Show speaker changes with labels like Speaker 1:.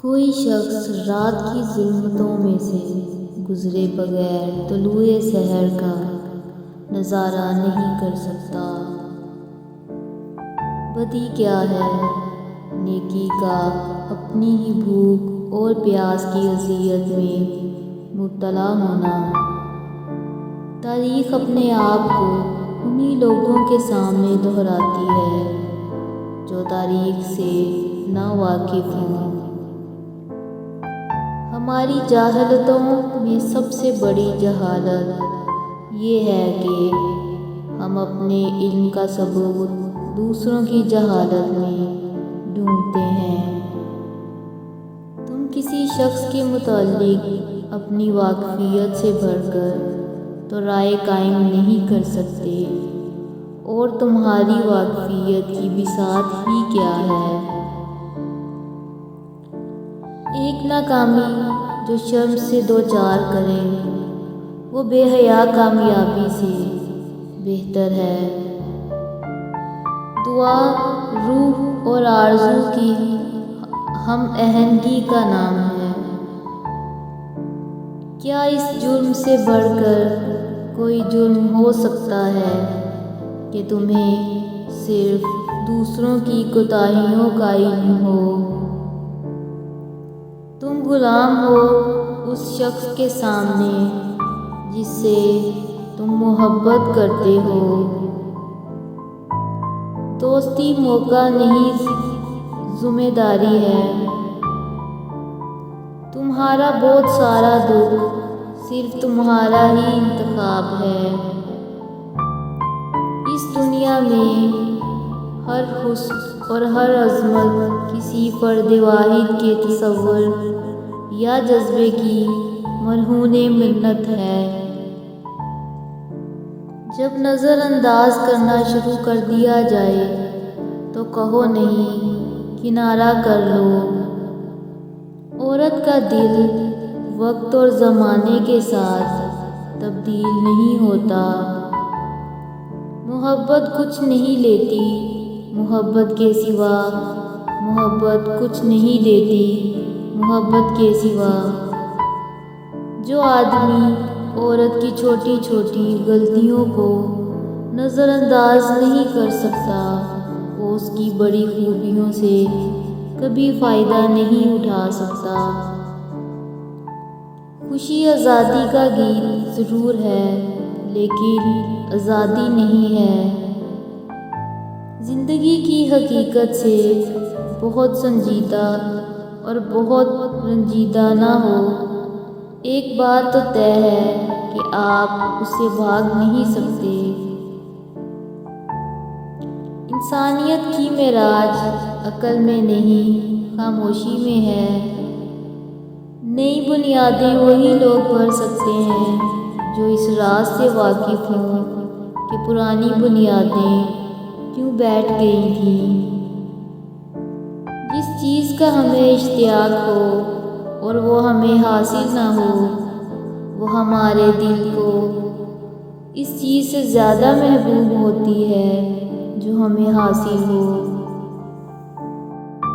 Speaker 1: کوئی شخص رات کی ظلمتوں میں سے گزرے بغیر طلوع سحر کا نظارہ نہیں کر سکتا۔ بدی کیا ہے؟ نیکی کا اپنی ہی بھوک اور پیاس کی اذیت میں مبتلا ہونا۔ تاریخ اپنے آپ کو انہی لوگوں کے سامنے دہراتی ہے جو تاریخ سے نا واقف ہوں۔ ہماری جہالتوں میں سب سے بڑی جہالت یہ ہے کہ ہم اپنے علم کا ثبوت دوسروں کی جہالت میں ڈھونڈتے ہیں۔ تم کسی شخص کے متعلق اپنی واقفیت سے بڑھ کر تو رائے قائم نہیں کر سکتے، اور تمہاری واقفیت کی بساط ہی کیا ہے؟ ایک ناکامی جو شرم سے دوچار کرے وہ بے حیا کامیابی سے بہتر ہے۔ دعا روح اور آرزو کی ہم آہنگی کا نام ہے۔ کیا اس جرم سے بڑھ کر کوئی جرم ہو سکتا ہے کہ تمہیں صرف دوسروں کی کوتاہیوں کا علم ہو؟ تم غلام ہو اس شخص کے سامنے جس سے تم محبت کرتے ہو۔ دوستی موقع نہیں، ذمہ داری ہے۔ تمہارا بہت سارا دکھ صرف تمہارا ہی انتخاب ہے۔ اس دنیا میں ہر حسن اور ہر عظمت کسی فرد واحد کے تصور یا جذبے کی مرہون منت ہے۔ جب نظر انداز کرنا شروع کر دیا جائے تو کہو نہیں، کنارہ کر لو۔ عورت کا دل وقت اور زمانے کے ساتھ تبدیل نہیں ہوتا۔ محبت کچھ نہیں لیتی، محبت کے سوا۔ محبت کچھ نہیں دیتی، محبت کے سوا۔ جو آدمی عورت کی چھوٹی چھوٹی غلطیوں کو نظر انداز نہیں کر سکتا وہ اس کی بڑی خوبیوں سے کبھی فائدہ نہیں اٹھا سکتا۔ خوشی آزادی کا گیت ضرور ہے لیکن آزادی نہیں ہے۔ زندگی کی حقیقت سے بہت سنجیدہ اور بہت رنجیدہ نہ ہو۔ ایک بات تو طے ہے کہ آپ اس سے بھاگ نہیں سکتے۔ انسانیت کی معراج عقل میں نہیں، خاموشی میں ہے۔ نئی بنیادیں وہی لوگ بھر سکتے ہیں جو اس راز سے واقف ہوں کہ پرانی بنیادیں کیوں بیٹھ گئی تھیں۔ جس چیز کا ہمیں اشتیاق ہو اور وہ ہمیں حاصل نہ ہو، وہ ہمارے دل کو اس چیز سے زیادہ محبوب ہوتی ہے جو ہمیں حاصل ہو۔